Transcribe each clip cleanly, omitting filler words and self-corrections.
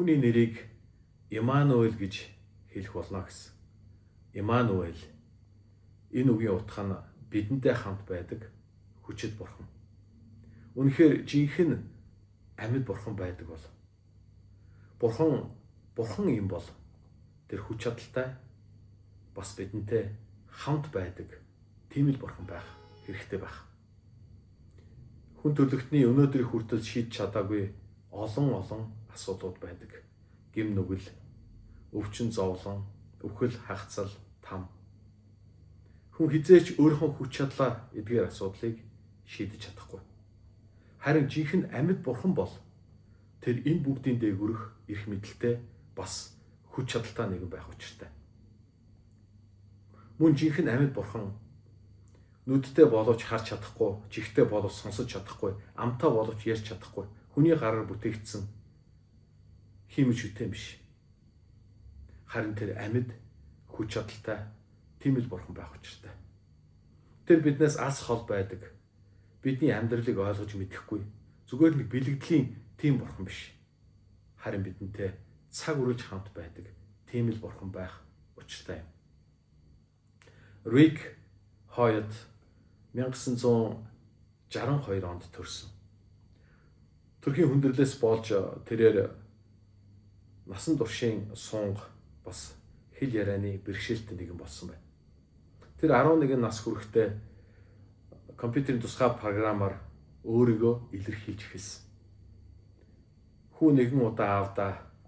түүний нэрийг Иммануэль гэж хэлэх болно гэсэн. Иммануэль, энэ үгийн утга нь бидэнтэй хамт байдаг хүчит бурхан. Үнэхээр жинхэнэ амьд бурхан байдаг бол бурхан юм бол тэр хүч чадалтай бас бидэнтэй хамт байдаг тийм л бурхан байх хэрэгтэй байх. Хүн төрлөختний өнөөдрийн хүртэл шийдэж чадаагүй олон асуудлууд байдаг. Гим нүгэл, өвчин зовлон, өвхөл хагцал, там. Хүн хизээч өөрийнхөө хүч чадлаар эдгээр асуудлыг шийдэж чадахгүй. Харин жинхэнэ амьд бурхан бол тэр энэ бүгдийн дээгүрх эрх мэдэлтэй бас хүч чадалтай нэгэн байх учиртай. Мөн жинхэнэ амьд бурхан нүдтэй боловч харж чадахгүй, чихтэй боловч сонсож чадахгүй, амтаа боловч ярьж чадахгүй, хүний гараар бүтээгдсэн хиймэл шүтэн биш. Харин тэр амьд хүч чадалтай тийм л бурхан байх учиртай. Тэр биднээс алс хол байдаг. Бидний амьдралыг ойлгож мэдэхгүй, зүгээр нэг бэлэгдлийн тийм бурхан биш. Харин бидэнтэй цаг үргэлж хамт байдаг тийм л бурхан байх учиртай юм. Рик Хойд 1962 онд төрсөн. Төрхийн хүндрэлээс болж тэрээр насан туршийн сунга бас хэл ярианы бэрхшээлтэй нэгэн болсон байна. Тэр 11 нас хүрэхдээ компьютерийн тусгай програмаар өөрийгөө илэрхийлж эхэлсэн. Хүү нэгэн удаа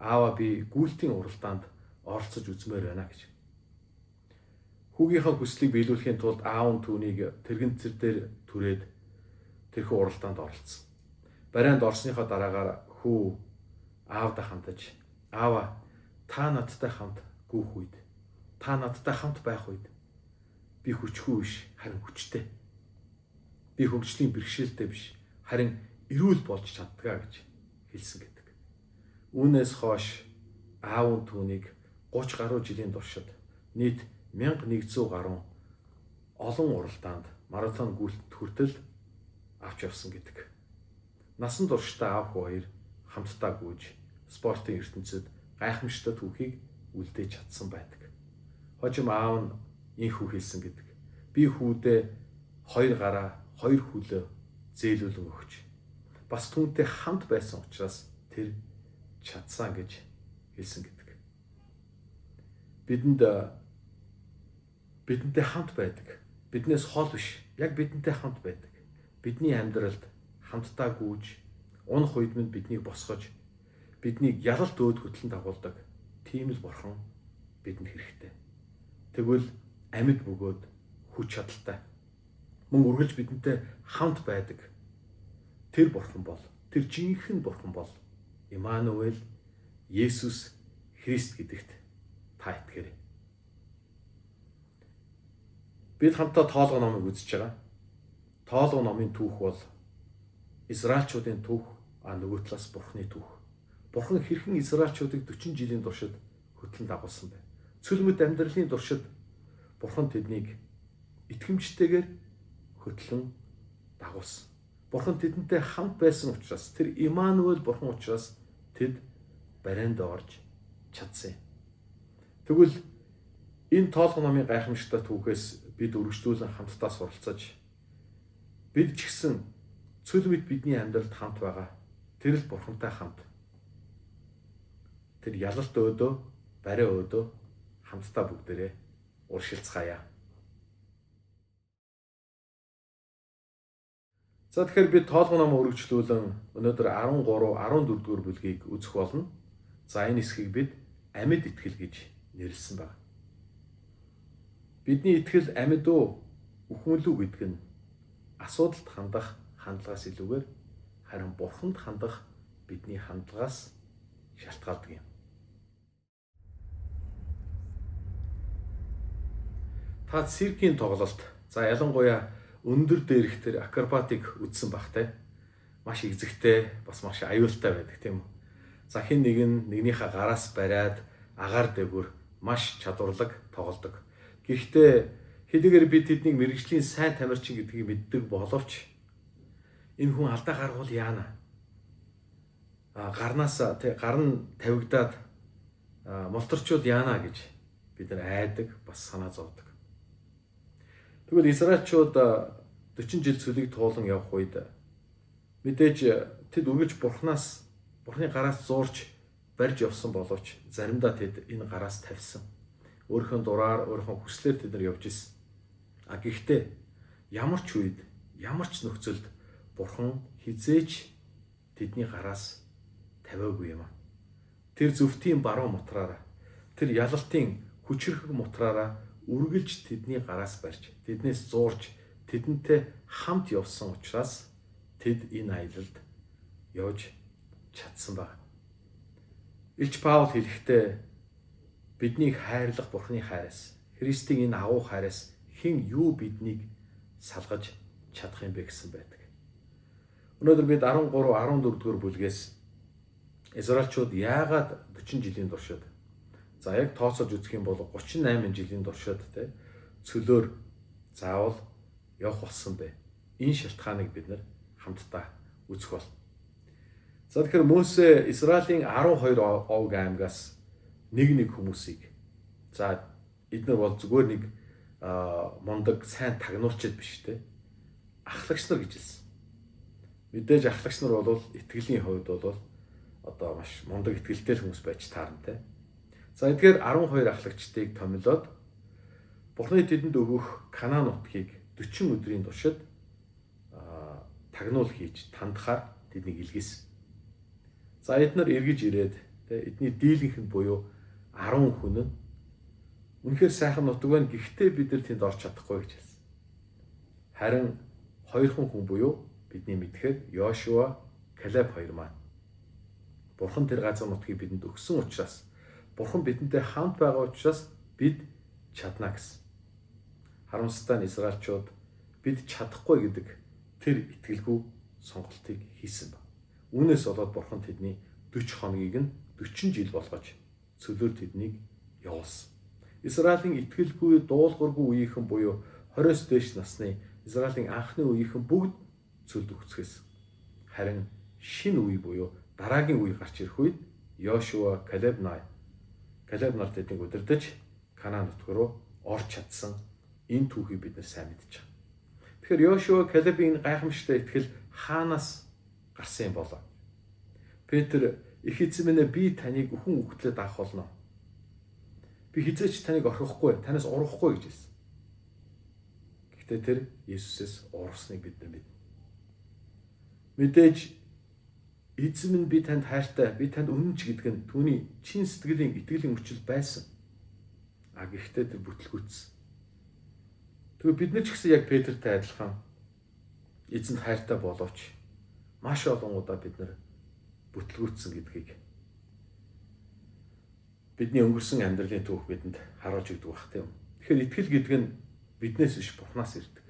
ааваа би гүйлтийн уралдаанд оролцож үзмээр байна гэж. Хүүгийнхээ хүслийг биелүүлэхийн тулд аав нь түүнийг тэрэгцэр дээр түрээд тэрхүү уралдаанд оролцсон. Барайнд орсныхоо дараагаар хүү аавдаа хандаж, "Аава, та надтай хамт гүйх үед, та надтай хамт байх үед би хүчгүй биш, харин хүчтэй. Би хөгжлийн бэрхшээлтэй биш, харин эрүүл болж чаддгаа" гэж хэлсэн гэдэг. Үүнээс хойш аав нь түүнийг 30 гаруй жилийн туршид нийт 1100 гаруй олон уралдаанд маратон гүйлтэд хүртэл авч явсан гэдэг. Насан туршдаа аав хүү хоёр хамтдаа гүйж спортын ертөнцид гайхамшигтай түүхийг үлдээж чадсан байдаг. Хожим аав нь инхүү хэлсэн гэдэг. Би хүүдээ 2 гараа 2 хөлөө зээлүүлэн өгч бас түүнтэй хамт байсан учраас тэр чадсан гэж хэлсэн гэдэг. Бидэнтэй хамт байдаг. Биднээс хол биш. Яг бидэнтэй хамт байдаг. Бидний амьдралд хамтдаа гүйж, унах үед минь биднийг босгож, биднийг ялалт өөд хөтлөн дагуулдаг тийм л бурхан бидэнд хэрэгтэй. Тэгвэл амьд бөгөөд хүч чадалтай. Мөн үргэлж бидэнтэй хамт байдаг. Тэр бурхан бол, тэр жинхэнэ бурхан бол Иммануэль, Есүс Христ гэдэгт та итгэрэй. Бид хамтдаа тоолго номыг үзэж байгаа. Тоолго номын түүх бол Израильчуудын түүх, нөгөө талаас Бурханы түүх. Бурхан хэрхэн Израильчуудыг 40 жилийн туршид хөтлөн дагуулсан бэ? Цөл мэд амьдралын туршид Бурхан тэднийг итгэмжтэйгээр хөтлөн дагуулсан. Бурхан тэдэнтэй хамт байсан учраас, тэр Иммануэль бурхан учраас тэд барайнд орж чадсан юм. Тэгвэл энэ тоолго номын гайхамшигтай түүхээс бид үргэлжлүүлэн хамтдаа суралцаж, бид ч гэсэн цөл мэд бидний амьдралд хамт байгаа тэр л бурхантай хамт. Тэр ялалт өөдөө, барай өөдөө хамтдаа бүгдээрээ уршилцгаая. За тэгэхээр бид тоолго номоо үргэлжлүүлэн өнөөдөр 14 дугаар бүлгийг үзэх болно. За энэ хэсгийг бид амьд итгэл гэж нэрлэсэн байна. Бидний итгэл амьд уу, үхмэл үү гэдэг нь асуудалд хандах хандлагаас илүүгээр харин бурханд хандах бидний хандлагаас шалтгаалдаг юм. Та циркийн тоглолт, за ялангуяа өндөр дээрх тэр акробатик үзсэн багтай. Маш эзэгтэй, бас маш аюултай байдаг тийм үү. За хин нэгнийхээ гараас бариад агаар дээгүр маш чадварлаг тоглодог. Гэхдээ хэдийгээр бид тэднийг мэрэгжлийн сайн тамирчин гэдгийг мэддэг боловч энэ хүн алдаа гаргуул яана. гарнаасаа гар нь тавигдаад мултарчуд яана гэж бид нар айдаг, бас санаа зовдөг. Тэгвэл Израильчууд 40 жил цөлийг туулан явах үед мэдээж тэд үргэлж Бурхны гараас зуурч барьж явсан боловч заримдаа тэд энэ гараас тавьсан. Өөрийнхөө дураар, өөрийнхөө хүслээр тэд нар явж исэн. Гэхдээ ямар ч үед, ямар ч нөхцөлд Бурхан хизээч тэдний гараас тавиагүй юм. Тэр зөвхтийн баруун мутраараа, тэр ялалтын хүчрхэг мутраараа үргэлж тэдний гараас барьж, тэднээс зуурч, тэдэнтэй хамт явсан учраас тэд энэ аялалд явж чадсан баг. Илч Паул хэлэхдээ биднийг хайрлах Бурхны хайраас, Христийн энэ агуу хайраас хэн юу биднийг салгаж чадах юм бэ гэсэн байдаг. Өнөөдөр бид 13, 14 дугаар бүлгээс Израильчууд яагаад 40 жилийн туршид, за яг тооцоолж үзэх юм бол 38 жилийн туршид цөлөөр заавал явах болсон бэ? Энэ шалтгааныг бид нар хамтдаа үзэх бол. За тэгэхээр Мөсе Израилийн 12 овг аймгаас нэг хүмүүсийг, за эдгээр бол зүгээр нэг мундаг сайн тагнуурчид биш те, ахлагч нар гэж хэлсэн. Мэдээж ахлагч нар бол итгэлийн хувьд бол одоо маш мундаг итгэлтэй хүмүүс байж таарна те. За эдгээр 12 ахлагчдыг томилоод Бурхны тэдэнд өгөх Канаан нутгийг 40 өдрийн туршид тагнуул хийж тандахаар тэднийг илгээсэн. За эдгээр эргэж ирээд эдний дийлэнх нь буюу 10 хүн нь үнэхээр сайхан нутаг байна, гэхдээ бид нар тэнд орч чадахгүй гэж хэлсэн. Харин 2 хүн буюу бидний мэдхээр Йошуа, Калеб хоёр маань Бурхан тэр газар нутгийг бидэнд өгсөн учраас, Бурхан бидэнтэй хамт байгаа учраас бид чадна гэсэн. Харамсалтай нь Израильчууд бид чадахгүй гэдэг тэр итгэлгүй сонголтыг хийсэн ба. Үүнээс болоод Бурхан тэдний 40 хоногийг нь 40 жил болгож цөлөөр тэднийг явуулсан. Израилийн итгэлгүй, дуулуургүй үеийнхэн буюу 20-с дээш насны Израилийн анхны үеийнхэн бүгд цөлд өгцгөөс. Харин шинэ үе буюу дараагийн үе гарч ирэх үед Йошуа, Калеб нар тэднийг удирдах Канаан нутг руу орч чадсан. Энэ түүхийг бид нар сайн мэдж байгаа. Тэгэхээр Йошуа, Калебийн гайхамшигтай итгэл хаанаас гарсан юм болоо? Петр их эзэн минь, би таныг өхөн үхтлээд авах болно. Би хизээч таныг орхихгүй, танаас урахгүй гэж хэлсэн. Гэхдээ тэр Есүсээс урсныг бид нар мэднэ. Мэдээж эзэн минь би танд хайртай, би танд үнэнч гэдэг нь түүний чин сэтгэлийн итгэлийн хүчил байсан. Гэхдээ тэр бүтлгүүцсэн. Тэгвэл бид нар ч гэсэн яг Петртэй адилхан эзэнд хайртай боловч маш олон удаа бид нар бүтлгүүцсэн гэдгийг бидний өнгөрсөн амьдралын түүх бидэнд харуулж өгдөг бах тийм. Тэгэхээр итгэл гэдэг нь биднээс биш, Бурханаас ирдэг.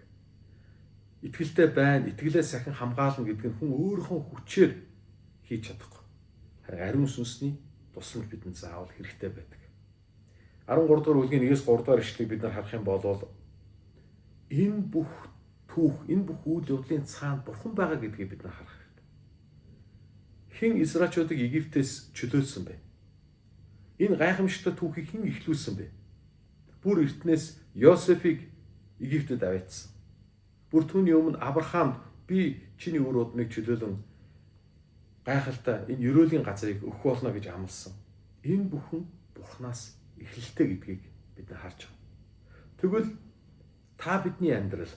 Итгэлтэй байна, итгэлээс сахин хамгаална гэдэг нь хүн өөрийнхөө хүчээр хийж чадахгүй. Харин ариун сүнсний тусламж бидэнд заавал хэрэгтэй байдаг. 13 дугаар бүлгийн 1-3 дугаар ишлэгийг бид нар харах юм бол энэ бүх түүх, энэ бүх үйл явдлын цаанд Бурхан байгаа гэдгийг бид нар харах хэрэгтэй. Хэн Израильчуудыг Египтээс чөлөөлсөн бэ? Энэ гайхамшигтай түүхийг хэн эхлүүлсэн бэ? Бүр эртнээс Йосефийг Египтэд аваачсан. Бүр түүний өмнө Авраамд би чиний үр удмыг чөлөөлөн гайхалтай энэ ерөөлийн газрыг өгөх болно гэж амласан. Энэ бүхэн Бурханаас эхэлтэй гэдгийг бид нар харж байгаа. Тэгвэл та бидний амьдрал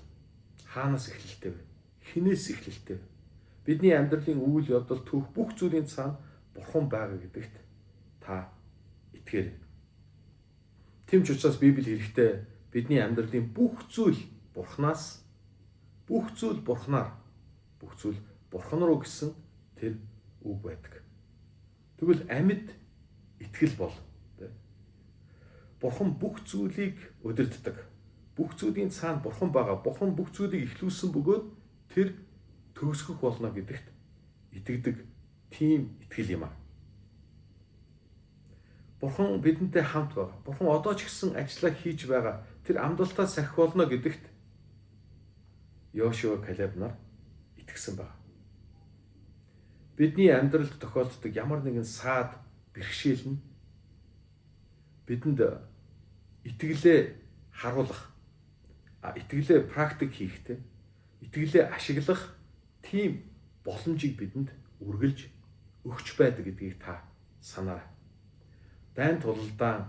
хаанаас эхэлтэй вэ? Хинээс эхэлтэй вэ? Бидний амьдралын үйл явдал, түүх бүх зүйлийн цаана Бурхан байгаа гэдэгт та итгээрэй. Тэм ч учраас Библи хэрэгтэй бидний амьдралын бүх зүйл Бурханаас, бүх зүйл Бурханаар, бүх зүйл Бурхан руу гэсэн тэр үг байдаг. Тэгвэл амьд итгэл бол Бурхан бүх зүйлийг удирддаг. Бүх зүйлийн цаана Бурхан байгаа. Бурхан бүх зүйлийг эхлүүлсэн бөгөөд тэр төгсгөх болно гэдэгт итгэдэг тийм итгэл юм аа. Бурхан бидэнтэй хамт байгаа. Бурхан одоо ч гэсэн ажиллаа хийж байгаа. Тэр амдалтаа сахих болно гэдэгт Йошуа, Калеб нар итгэсэн байна. бидний амьдралд тохиолддог ямар нэгэн саад бэрхшээл нь бидэнд итгэлээ харуулах, итгэлээ практик хийхтэй, итгэлээ ашиглах тийм боломжийг бидэнд үргэлж өгч байдаг гэдгийг та санаарай. Дайн тулалдаан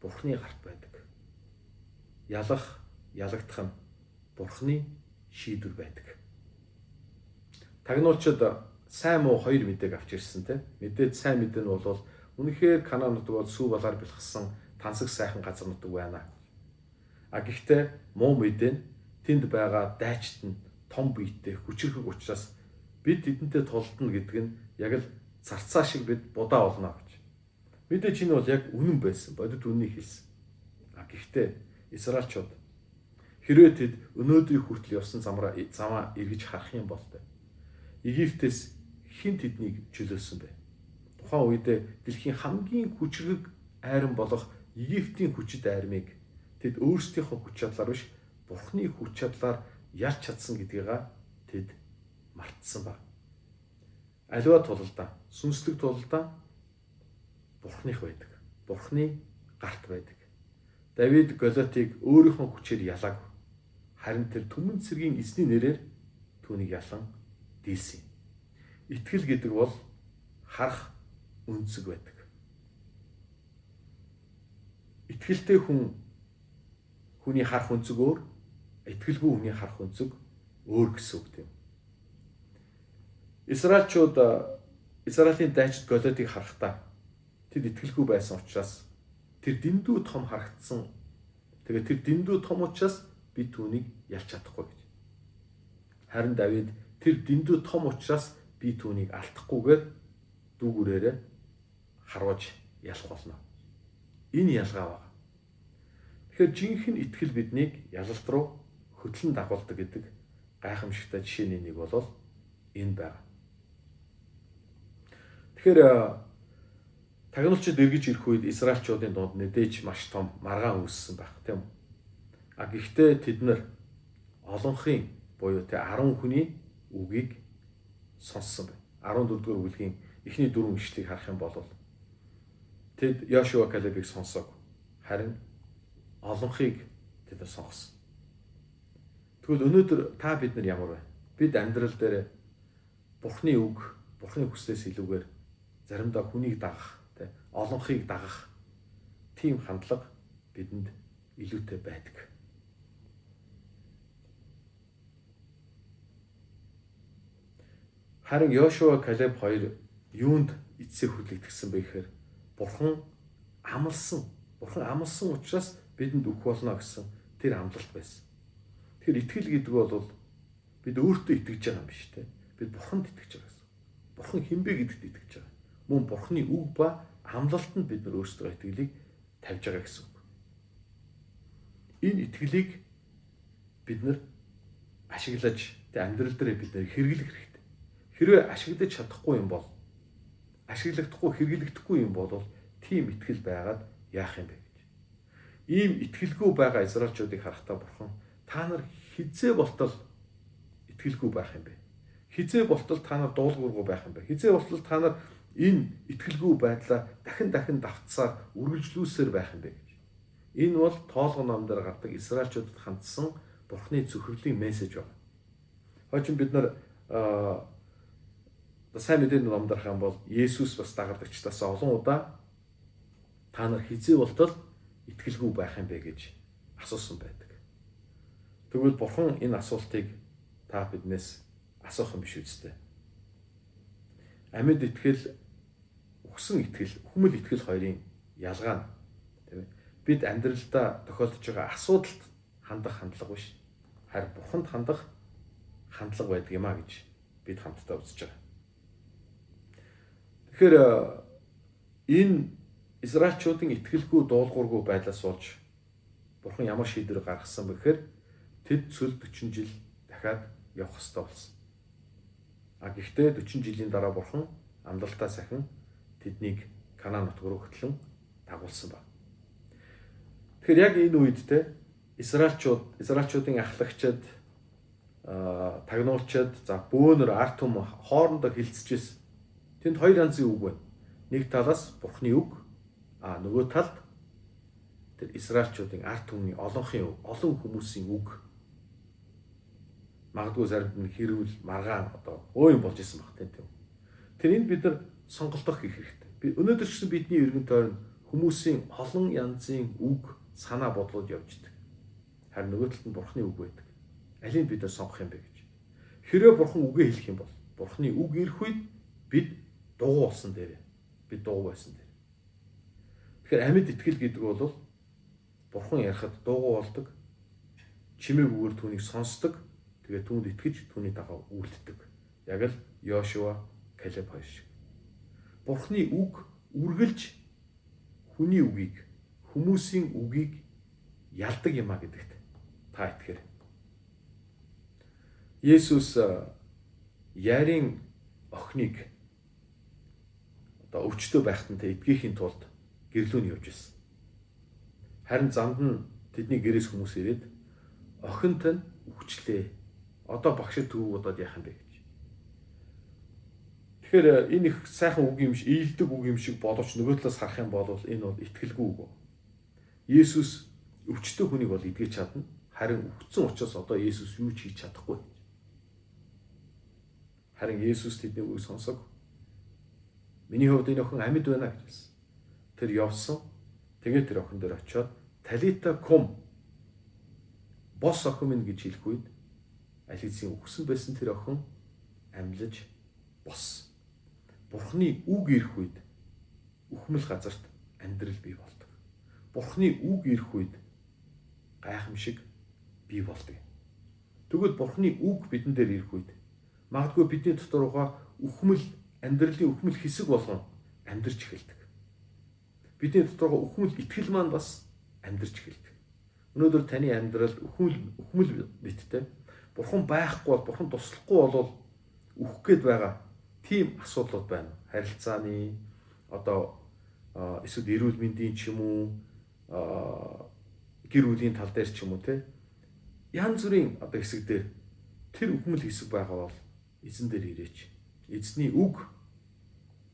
Бурхны гарт байдаг. Ялагдах нь Бурхны шийдвэр байдаг. Тагнуучид сайн муу хоёр мэдээг авч ирсэн те. Мэдээд сайн мэдээ нь бол үнэхээр Канаанууд бол сүү балаар бэлхсэн тансаг сайхан газар нутаг байна. Гэхдээ муу мэдээ нь тэнд байгаа дайчт нь том биетэй хүчрхэг учраас бид тэдэнтэй тулдна гэдэг нь яг л зарцаа шиг бид будаа болно гэж. Мэдээж энэ бол яг үнэн байсан. Бодит үннийг хэлсэн. Гэхдээ Израильчууд хэрвээ тэд өнөөдрийн хүртэл явсан замаа эргэж харах юм бол Египтээс хэн тэднийг чөлөөсөн бэ? Тухайн үед дэлхийн хамгийн хүчрэг айран болох Египтийн хүчит айрмыг тэд өөрсдийнхөө хүч чадлаар биш Бурхны хүч чадлаар ялч чадсан гэдгийг тэд мартсан ба. Аливаа тулалдаа, сүнслэг тулалдаа Бурхных байдаг. Бурхны гарт байдаг. Давид Голиатыг өөрийнхөө хүчээр ялаагүй. Харин тэр түмэн цэргийн эзний нэрээр түүнийг ялан дийлсэн. Итгэл гэдэг бол харах үнцэг байдаг. Итгэлтэй хүний харах үнцэг өөр, итгэлгүй хүний харах үнцэг өөр гэсэн үг тийм. Израилийн дайчид Голиатыг харахтаа тэд итгэлгүй байсан учраас тэр дэндүү том харагдсан. Тэгээд тэр дэндүү том учраас би түүнийг ялч чадахгүй гэж. Харин Давид тэр дэндүү том учраас би түүнийг алдахгүйгээр дүүгүрээрээ харваж ялах болно. Энэ ялгаа байна. Тэгэхээр жинхэнэ итгэл биднийг ялалт руу хөтлөн дагуулдаг гэдэг гайхамшигтай жишээний нэг бол энэ байна. Тэгэхээр тагнуулчид эргэж ирэх үед Израильчуудын дунд мэдээж маш том маргаан үүссэн байх тийм үү. Гэхдээ тэд нар олонхын буюу 10 хүний үгийг сонссон байна. 14 дугаар бүлгийн эхний 4 ишлэгийг харах юм бол тэд Йошуа Калебыг сонсоог. Харин олонхыг тэд нар сонгосон. Тэгвэл өнөөдөр та бид нар ямар вэ? Бид амьдрал дээр Бурхны үг, Бурхны хүслээс илүүгээр заримдаа хүнийг дагах, олонхыг дагах тийм хандлага бидэнд илүүтэй байдаг. Харин Йошуа Калеб хоёр юунд эцсээ хүлэгдсэн бэ гэхээр Бурхан амласан учраас бидэнд өгөх болно гэсэн тэр амлалт байсан. Тэгэхээр итгэл гэдэг бол бид өөртөө итгэж байгаа юм биш те. Бид Бурханд итгэж байгаа гэсэн. Бурхан хинбэ гэдэгт итгэж байгаа. Мөн Бурханы үг ба амлалтанд бид нар өөрсдөө итгэлийг тавьж байгаа гэсэн үг. Энэ итгэлийг бид нар ашиглаж амьдрал дээр бид нар хэрэглэх хэрэгтэй. Хэрвээ ашиглаж чадахгүй юм бол хэрэглэгдэхгүй юм бол тийм итгэл байгаад яах юм бэ гэж. Ийм итгэлгүй байгаа израильчуудыг харахтаа Бурхан та нар хизээ болтол итгэлгүй байх юм бэ? Хизээ болтол та нар дуулуургүй байх юм бэ? Хизээ болтол та нар энэ итгэлгүй байдлаа дахин давтсаар үргэлжлүүлсээр байх юм бэ гэж. Энэ бол тоолго ном дээр гардаг израильчуудад хандсан Бурханы зөвхөрлийн мессеж байна. Хойчин бид нар сайн мэдээний номдор хаан бол Есүс бас дагардагчдаас олон удаа та нар хизээ болтол итгэлгүй байх юм бэ гэж асуусан байдаг. Тэгвэл Бурхан энэ асуултыг та биднээс асуух юм биш үстэй. Амьд итгэл, үхсэн итгэл, хүмүл итгэл хоёрын ялгаа нь тийм ээ. Бид амьдралдаа тохиолдож байгаа асуудалд хандах хандлага биш. Харин Бурханд хандах хандлага байдаг юм а гэж бид хамтдаа үзэж байгаа. Тэгэхээр энэ израильчуудын итгэлгүй дуулуургүй байдлаас болж Бурхан ямар шийдвэр гаргасан бэ гэхээр тэд цөл 40 жил дахиад явах ёстой болсон. Гэхдээ 40 жилийн дараа Бурхан амлалтаа сахин тэднийг Канаан нутг руу хөтлөн дагуулсан байна. Тэгэхээр яг энэ үед израильчуудын ахлагчид, тагнуулчид, бөөнөр ард түмэн хоорондоо хилцчихсэн. Тэнд хоёр янзын үг байна. Нэг талаас Бурхны үг, нөгөө талд тэр Израильчуудын ард түмний олонхын үг, олон хүмүүсийн үг. Магадгүй заримд нь хэрүүл маргаан өө юм болж исэн баг тийм. Тэр энд бид нар сонголдох хийх хэрэгтэй. Өнөөдөр ч гэсэн бидний эргэн тойронд хүмүүсийн олон янзын үг, санаа бодлоод явждаг. Харин нөгөө талд нь Бурхны үг байдаг. Алийг бид нар сонгох юм бэ гэж. Хэрвээ Бурхан үгээ хэлэх юм бол Бурхны үг ирэх үед бид дугуй болсон дээр. Бид дугуй байсан дээр. Тэгэхээр амьд итгэл гэдэг бол Бурхан ярихад дугуй болдог. Чимээгүйгээр түүнийг сонсдог. Тэгээд түүнд итгэж түүний дагуу үйлддэг. Яг л Йошуа, Калеб хоёр шиг. Бурхны үг үргэлж хүний үгийг, хүмүүсийн үгийг ялдаг юм гэдэгт та итгэхэр. Есүс Ярийн охиныг өвчтөө байхад нь эдгэхийн тулд гэрлүүн явж ирсэн. Харин замд нь тэдний гэрээс хүмүүс ирээд охинт нь өвчлээ. Одоо багшд төвөг удаад яах юм бэ гэж. Тэгэхээр энэ их сайхан үг юм шиг, ийдэг үг юм шиг боловч нөгөө талаас харах юм бол энэ бол итгэлгүй үг. Есүс өвчтөө хүнийг бол эдгэж чадна. Харин өвчсөн учраас одоо Есүс юу ч хийж чадахгүй. Харин Есүс тэдний үгийг сонсог. Миний хувьд энэ охин амьд байна гэж хэлсэн. Тэр явсан. Тэгээд тэр охин дээр очиод Талита кум бос охин минь гэж хэлэх үед аль хэзээ өгсөн байсан тэр охин амьлаж бос. Бурхны үг ирэх үед үхмэл газарт амьдрал бий болдог. Бурхны үг ирэх үед гайхамшиг бий болдог. Тэгвэл Бурхны үг бидэн дээр ирэх үед магадгүй бидний дотор байгаа үхмэл, амьдралын үхмэл хэсэг болгон амьдарч эхэлдэг. Бидний дотор байгаа үхмэл итгэл маань бас амьдарч эхэлдэг. Өнөөдөр таны амьдралд үхмэл биттэй. Бурхан байхгүй бол, Бурхан туслахгүй бол үхэх гээд байгаа тийм асуудлууд байна. Харилцааны эсвэл эрүүл мэндийн ч юм уу, гэр бүлийн тал дээр ч юм уу те. Янз бүрийн хэсэг дээр тэр үхмэл хэсэг байгаа бол эзэн дээр ирээч. Эзний үг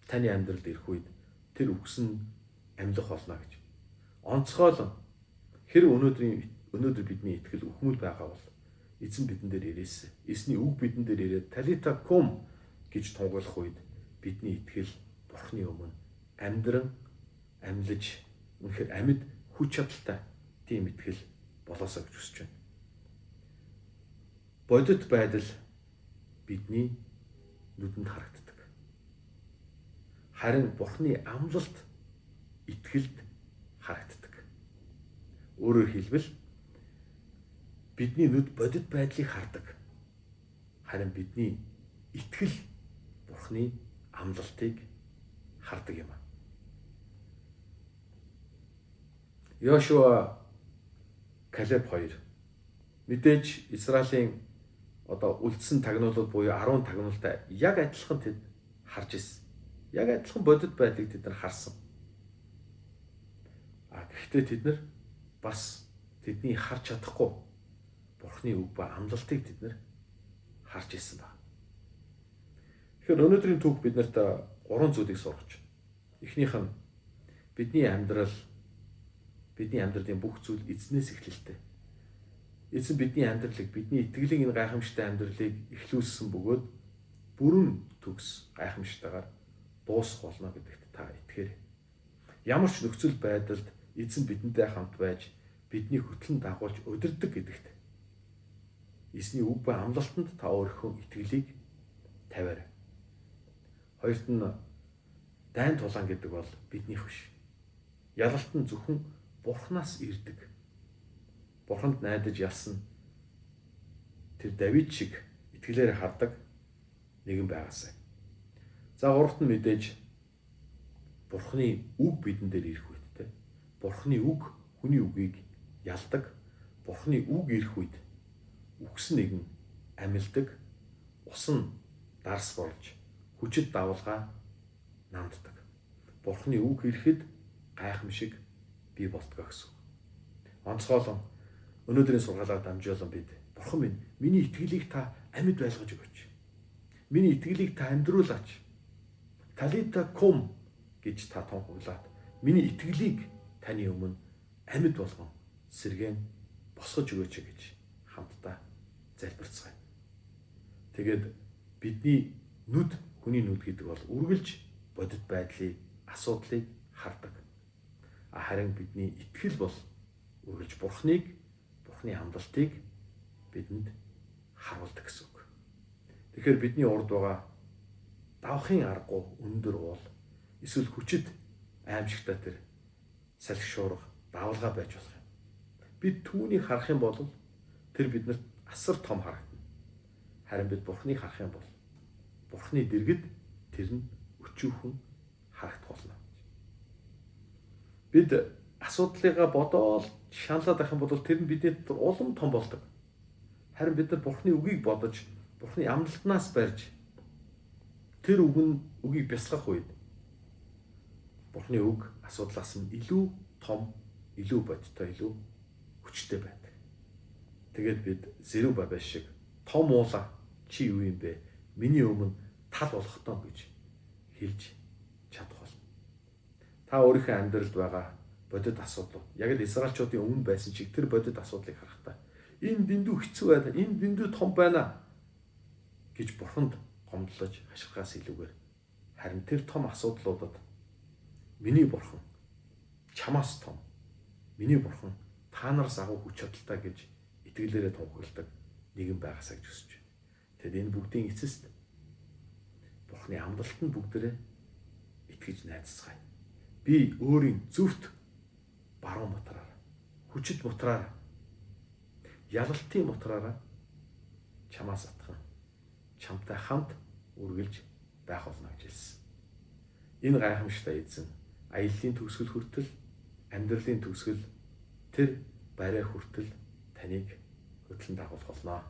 таны амьдралд ирэх үед тэр үгс нь амьлах болно гэж. Онцгойлон хэрэг өнөөдөр бидний итгэл үхмэл байгаа бол эзэн бидэн дээр ирээсэ. Эзний үг бидэн дээр ирээд Талита кум гэж тунгаглах үед бидний итгэл Бурхны өмнө амьдран амьлаж үнэхээр амьд хүч чадалтай тийм итгэл болоосоо гэж хүсэж байна. Бодит байдал бидний нүдэнд харагддаг. Харин Бурхны амлалт итгэлд харагддаг. Өөрөөр хэлбэл бидний нүд бодит байдлыг хардаг. Харин бидний итгэл Бурхны амлалтыг хардаг юм. Йошуа, Калеб хоёр мэдээж Израилийн үлдсэн тагнуулууд буюу 10 тагнуултай яг адилхан тэд харж ирсэн. Яг адилхан бодит байдлыг тэд нар харсан. Гэхдээ тэд нар бас тэдний харж чадахгүй Бурхны үг ба амлалтыг тэд нар харж ирсэн байна. Тэгэхээр өнөөдрийн түүх биднэрт 3 зүйлийг сургаж байна. Эхнийх нь бидний амьдралын бүх зүйл эзнээс эхлэлтэй. Эзэн бидний амьдралыг, бидний итгэлийн энэ гайхамшигтай амьдралыг эхлүүлсэн бөгөөд бүрэн төгс гайхамшигтайгаар дуусах болно гэдэгт та итгээрэй. Ямар ч нөхцөл байдалд эзэн бидэнтэй хамт байж бидний хөтлөн дагуулж удирддаг гэдэгт эзний үг ба амлалтанд та өөрийнхөө итгэлийг тавиарай. Хоёрт нь дайн тулаан гэдэг бол биднийх биш. Ялалт нь зөвхөн Бурханаас ирдэг. Бурханд найдаж ялсан тэр Давид шиг итгэлээр хардаг нэгэн байгаасай. За гуравт нь мэдээж Бурханы үг бидэн дээр ирэх үедтэй. Бурханы үг хүний үгийг ялдаг. Бурханы үг ирэх үед үгс нэгэн амилдаг. Ус нь дарс болж хүчит давалгаа намддаг. Бурханы үг ирэхэд гайхамшиг бий болтгоо гэсэн. Онцгойлон өнөөдрийн сургаалаар дамжуулан бид Бурхан минь миний итгэлийг та амьд байлгаж өгөөч. Миний итгэлийг та амьдруулаач. Талита кум гэж та тунхаглаад миний итгэлийг таны өмнө амьд болгон сэргээн босгож өгөөч гэж хамтдаа залбирцгаая. Тэгээд бидний нүд, хүний нүд гэдэг бол үргэлж бодит байдлыг, асуудлыг хардаг. Харин бидний итгэл бол үргэлж Бурхны амлалтыг бидэнд харуулдаг гэсэн үг. Тэгэхээр бидний урд байгаа давхын аргагүй өндөр уул эсвэл хүчит аимшигтай тэр салхи шуурга давалгаа байж болох юм. Бид түүнийг харах юм бол тэр биднэрт асар том харагдана. Харин бид Бурхныг харах юм бол Бурхны дэргэд тэр нь өчүүхэн харагдах болно. Бид асуудлыгаа бодоол шаналаад байх юм бол тэр нь бидний дотор улам том болдог. Харин бид нар Бурхны үгийг бодож, Бурхны амлалтнаас барьж тэр үгийг бясалгах үед Бурхны үг асуудлаас нь илүү том, илүү бодиттой, илүү хүчтэй байдаг. Тэгээд бид Зерубабел шиг том уула чи юу юм бэ? Миний өмнө тал болгохтоо гэж хэлж чадах болно. Та өөрийнхөө амьдралд байгаа бодит асуудал яг л Израильчуудын өмнө байсан шиг тэр бодит асуудлыг харахтаа энэ дэндүү хэцүү байна, энэ дэндүү том байна гэж Бурханд гомдлож хашгирахаас илүүгээр харин тэр том асуудлуудад миний Бурхан чамаас том, миний Бурхан та нараас агуу хүч чадалтай гэж итгэлээрээ тунхагладаг нэгэн байгаасаа гэж хүсэж байна. Тэгэд энэ бүгдийн эцэст Бурхны амлалтанд бүгдээрээ итгэж найзацгаая. Би өөрийн зөвхт баруун мотраар, хүчит мотраар, ялалтын мотраараа чамаас атхан чамтай хамт үргэлж байх болно гэж хэлсэн. Энэ гайхамшигтай эзэн аяллаа төгсгөл хүртэл, амьдралын төгсгөл тэр барай хүртэл таныг хөтлөн дагуулах болно.